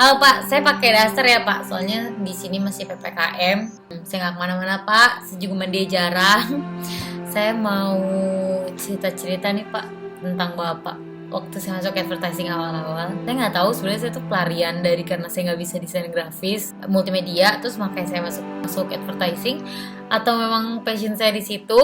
Pak, saya pakai daster ya Pak, soalnya di sini masih PPKM. Saya nggak kemana-mana Pak, sejauh dia jarang. Saya mau cerita-cerita nih Pak tentang Bapak. Waktu saya masuk advertising awal-awal, saya nggak tahu sebenarnya saya tuh pelarian dari karena saya nggak bisa desain grafis, multimedia, terus makanya saya masuk advertising, atau memang passion saya di situ,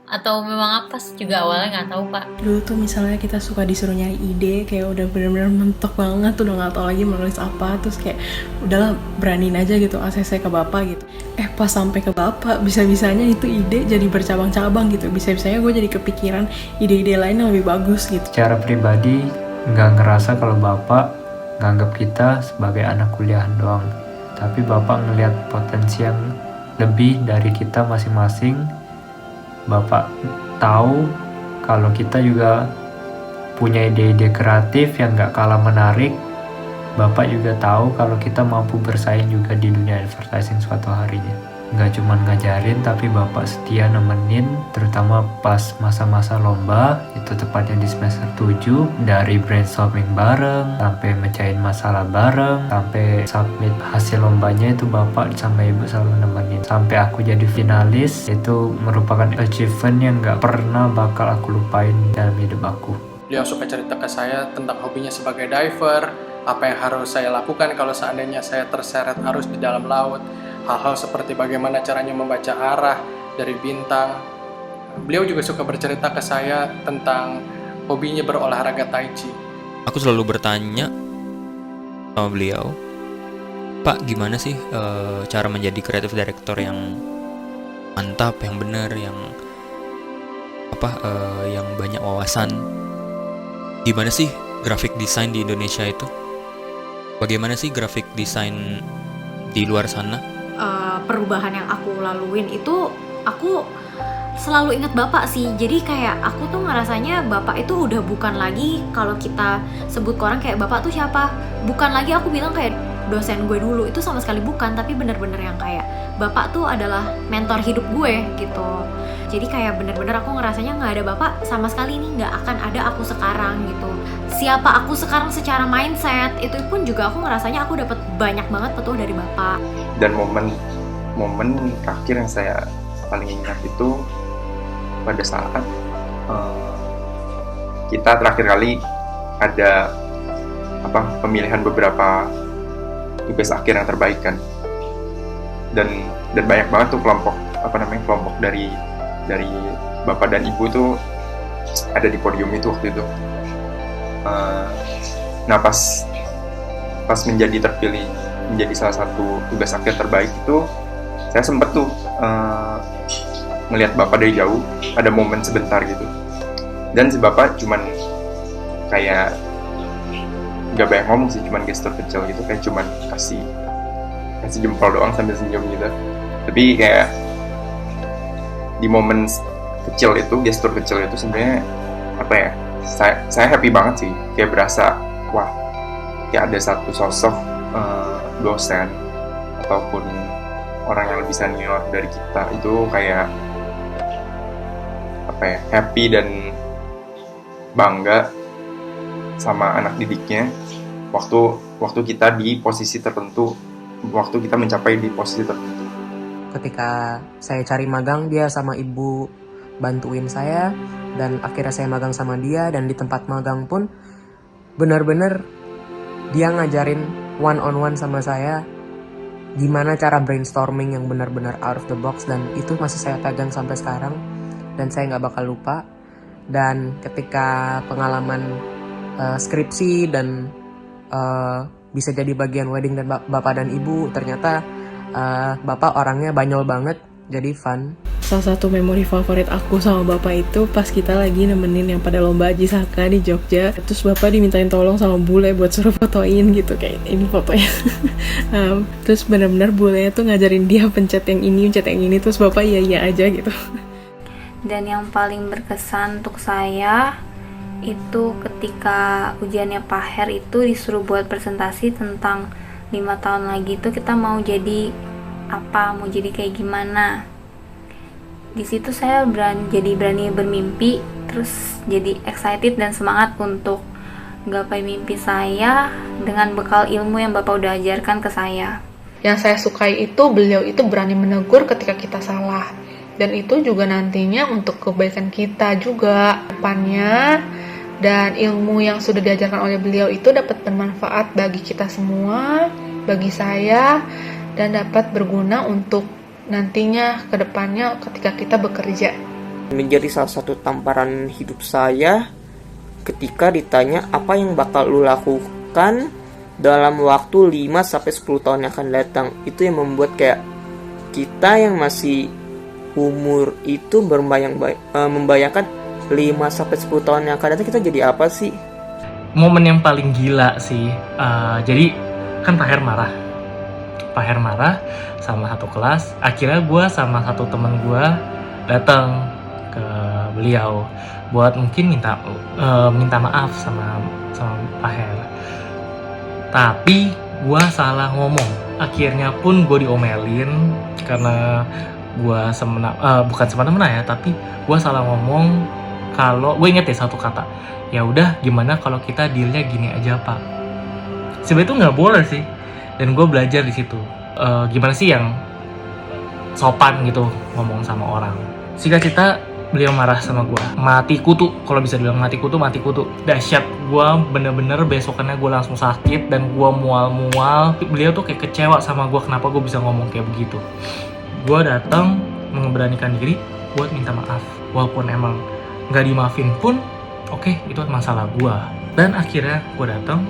atau memang apa sih juga awalnya nggak tahu Pak. Dulu tuh misalnya kita suka disuruh nyari ide, kayak udah bener-bener mentok banget, udah nggak tahu lagi menulis apa, terus kayak udahlah beraniin aja gitu ACC ke bapak gitu. Pas sampai ke bapak, bisa-bisanya itu ide jadi bercabang-cabang gitu, bisa-bisanya gue jadi kepikiran ide-ide lain yang lebih bagus gitu. Secara pribadi nggak ngerasa kalau bapak nganggap kita sebagai anak kuliahan doang, tapi bapak ngelihat potensi yang lebih dari kita masing-masing. Bapak tahu kalau kita juga punya ide-ide kreatif yang gak kalah menarik. Bapak juga tahu kalau kita mampu bersaing juga di dunia advertising suatu harinya. Gak cuma ngajarin, tapi Bapak setia nemenin, terutama pas masa-masa lomba, itu tepatnya di semester 7, dari brainstorming bareng, sampai mecahin masalah bareng, sampai submit hasil lombanya itu Bapak sama Ibu selalu nemenin. Sampai aku jadi finalis, itu merupakan achievement yang gak pernah bakal aku lupain dalam hidup aku. Beliau suka cerita ke saya tentang hobinya sebagai diver, apa yang harus saya lakukan kalau seandainya saya terseret arus di dalam laut, hal-hal seperti bagaimana caranya membaca arah dari bintang. Beliau juga suka bercerita ke saya tentang hobinya berolahraga tai chi. Aku selalu bertanya sama beliau, Pak, gimana sih cara menjadi creative director yang mantap, yang benar, yang yang banyak wawasan? Gimana sih graphic design di Indonesia itu? Bagaimana sih graphic design di luar sana? Perubahan yang aku laluin itu aku selalu ingat bapak sih. Jadi kayak aku tuh ngerasanya bapak itu udah bukan lagi kalau kita sebut ke orang kayak bapak tuh siapa, bukan lagi aku bilang kayak dosen gue dulu, itu sama sekali bukan, tapi bener-bener yang kayak bapak tuh adalah mentor hidup gue gitu. Jadi kayak bener-bener aku ngerasanya gak ada bapak sama sekali nih gak akan ada aku sekarang gitu. Siapa aku sekarang secara mindset itu pun juga aku ngerasanya aku dapat banyak banget petua dari bapak. Dan momen terakhir yang saya paling ingat itu pada saat kita terakhir kali ada pemilihan beberapa tugas akhir yang terbaik kan, dan banyak banget tuh kelompok dari bapak dan ibu tuh ada di podium itu waktu itu. Nah pas menjadi terpilih menjadi salah satu tugas akhir terbaik itu, saya sempet tuh ngelihat bapak dari jauh, ada momen sebentar gitu, dan si bapak cuman kayak gak banyak ngomong sih, cuman gestur kecil gitu, kayak cuman kasih jempol doang sambil senyum gitu. Tapi kayak di momen kecil itu, gestur kecil itu sebenarnya saya happy banget sih, kayak berasa wah, kayak ada satu sosok dosen ataupun orang yang lebih senior dari kita itu kayak happy dan bangga sama anak didiknya waktu kita di posisi tertentu, waktu kita mencapai di posisi tertentu. Ketika saya cari magang, dia sama ibu bantuin saya, dan akhirnya saya magang sama dia. Dan di tempat magang pun benar-benar dia ngajarin one on one sama saya gimana cara brainstorming yang benar-benar out of the box, dan itu masih saya pegang sampai sekarang dan saya nggak bakal lupa. Dan ketika pengalaman skripsi dan bisa jadi bagian wedding dan bapak dan ibu, ternyata bapak orangnya banyol banget, jadi fun. Salah satu memori favorit aku sama bapak itu pas kita lagi nemenin yang pada lomba Aji Saka di Jogja. Terus bapak dimintain tolong sama bule buat suruh fotoin gitu, kayak ini fotonya. Terus benar-benar bulenya tuh ngajarin dia pencet yang ini, terus bapak iya aja gitu. Dan yang paling berkesan untuk saya itu ketika ujiannya Pak Her itu disuruh buat presentasi tentang 5 tahun lagi itu kita mau jadi apa, mau jadi kayak gimana. Di situ saya berani bermimpi, terus jadi excited dan semangat untuk gapai mimpi saya dengan bekal ilmu yang Bapak udah ajarkan ke saya. Yang saya sukai itu beliau itu berani menegur ketika kita salah. Dan itu juga nantinya untuk kebaikan kita juga depannya. Dan ilmu yang sudah diajarkan oleh beliau itu dapat bermanfaat bagi kita semua, bagi saya, dan dapat berguna untuk nantinya ke depannya ketika kita bekerja. Menjadi salah satu tamparan hidup saya ketika ditanya apa yang bakal lu lakukan dalam waktu 5-10 tahun yang akan datang. Itu yang membuat kayak kita yang masih umur itu membayangkan 5-10 tahun yang akan datang kita jadi apa sih? Momen yang paling gila sih, jadi kan Pak Her marah sama satu kelas. Akhirnya gue sama satu temen gue datang ke beliau buat mungkin minta maaf sama Pak Her. Tapi gue salah ngomong. Akhirnya pun gue diomelin karena gue bukan semena-mena ya, tapi gue salah ngomong. Kalau gue inget ya satu kata, ya udah gimana kalau kita dealnya gini aja Pak. Sebenarnya itu nggak boleh sih, dan gue belajar di situ gimana sih yang sopan gitu ngomong sama orang. Singkat cerita, beliau marah sama gue, mati kutu, kalau bisa dibilang mati kutu. Dahsyat, gue bener-bener besokannya gue langsung sakit dan gue mual-mual. Beliau tuh kayak kecewa sama gue kenapa gue bisa ngomong kayak begitu. Gue datang memberanikan diri buat minta maaf, walaupun emang nggak dimaafin pun oke, itu masalah gue. Dan akhirnya gue datang,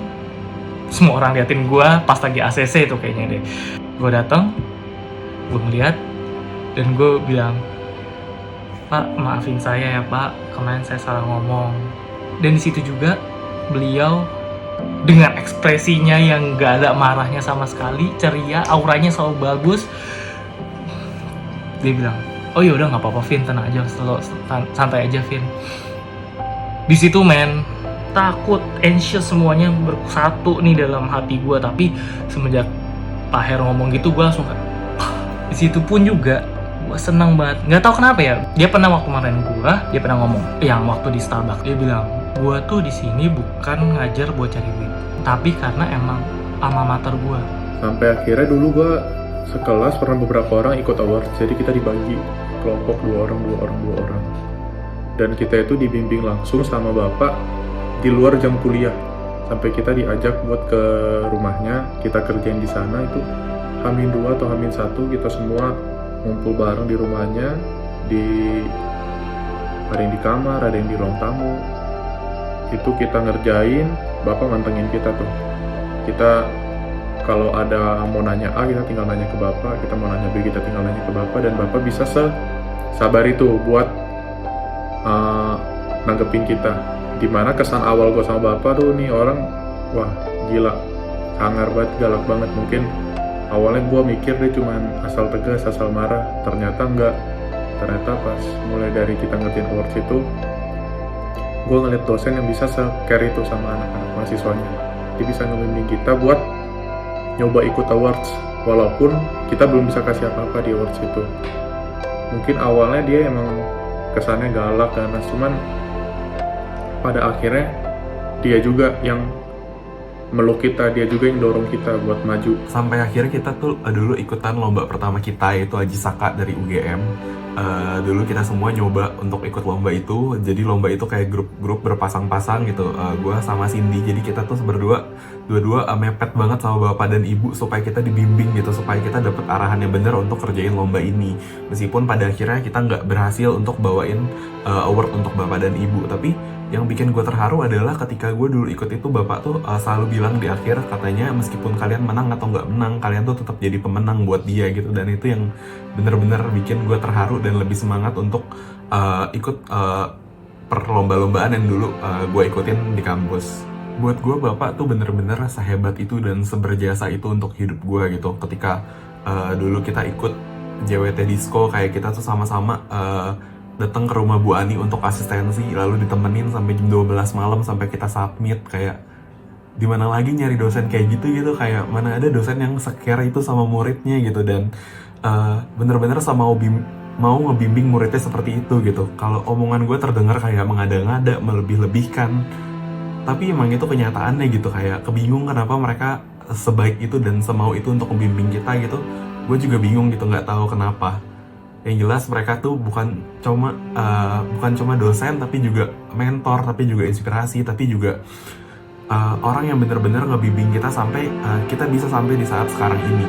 semua orang liatin gue pas lagi ACC itu kayaknya deh. Gue datang, gue ngeliat dan gue bilang, Pak, maafin saya ya Pak, kemarin saya salah ngomong. Dan di situ juga beliau dengan ekspresinya yang gak ada marahnya sama sekali, ceria, auranya selalu bagus. Dia bilang, oh yaudah nggak apa-apa Vin, tenang aja, santai aja Vin. Di situ takut, anxious semuanya bersatu nih dalam hati gue. Tapi semenjak Pak Her ngomong gitu, gue langsung di situ pun juga gue senang banget. Nggak tahu kenapa ya. Dia pernah waktu kemarin dia pernah ngomong yang waktu di Starbucks. Dia bilang, gue tuh di sini bukan ngajar buat cari duit, tapi karena emang alma mater gue. Sampai akhirnya dulu gue sekelas pernah beberapa orang ikut awards, jadi kita dibagi kelompok 2 orang. Dan kita itu dibimbing langsung sama bapak di luar jam kuliah. Sampai kita diajak buat ke rumahnya, kita kerjain di sana itu H-2 atau H-1 kita semua ngumpul bareng di rumahnya. Ada yang di kamar, ada yang di ruang tamu. Itu kita ngerjain, bapak mantengin kita tuh. Kita kalau ada mau nanya A, kita tinggal nanya ke bapak. Kita mau nanya B, kita tinggal nanya ke bapak. Dan bapak bisa sabar itu buat nanggepin kita. Dimana kesan awal gue sama bapak tuh, nih orang, wah gila, sangar banget, galak banget. Mungkin awalnya gue mikir dia cuman asal tegas, asal marah. Ternyata enggak. Ternyata pas mulai dari kita ngertiin awards itu, gue ngeliat dosen yang bisa care itu sama anak-anak mahasiswanya. Dia bisa ngebimbing kita buat nyoba ikut awards, walaupun kita belum bisa kasih apa-apa di awards itu. Mungkin awalnya dia emang kesannya galak karena cuman pada akhirnya dia juga yang meluk kita, dia juga yang dorong kita buat maju. Sampai akhirnya kita tuh dulu ikutan lomba pertama kita, yaitu Aji Saka dari UGM. Dulu kita semua nyoba untuk ikut lomba itu. Jadi lomba itu kayak grup berpasang-pasang gitu. Gue sama Cindy, jadi kita tuh dua-dua mepet banget sama bapak dan ibu supaya kita dibimbing gitu, supaya kita dapet arahan yang bener untuk kerjain lomba ini. Meskipun pada akhirnya kita nggak berhasil untuk bawain award untuk bapak dan ibu, tapi yang bikin gue terharu adalah ketika gue dulu ikut itu, bapak tuh selalu bilang di akhir, katanya meskipun kalian menang atau nggak menang, kalian tuh tetap jadi pemenang buat dia gitu. Dan itu yang bener-bener bikin gue terharu dan lebih semangat untuk ikut perlomba-lombaan yang dulu gue ikutin di kampus. Buat gue bapak tuh bener-bener sehebat itu dan seberjasa itu untuk hidup gue gitu. Ketika dulu kita ikut JWT Disco, kayak kita tuh sama-sama datang ke rumah Bu Ani untuk asistensi, lalu ditemenin sampai jam 12 malam sampai kita submit. Kayak dimana lagi nyari dosen kayak gitu, kayak mana ada dosen yang se-care itu sama muridnya gitu. Dan bener-bener sama mau ngebimbing muridnya seperti itu gitu. Kalau omongan gue terdengar kayak mengada-ngada, melebih-lebihkan, tapi emang itu kenyataannya gitu, kayak kebingung kenapa mereka sebaik itu dan semau itu untuk membimbing kita gitu. Gue juga bingung gitu, nggak tahu kenapa. Yang jelas mereka tuh bukan cuma dosen, tapi juga mentor, tapi juga inspirasi, tapi juga orang yang benar-benar ngebimbing kita sampai kita bisa sampai di saat sekarang ini.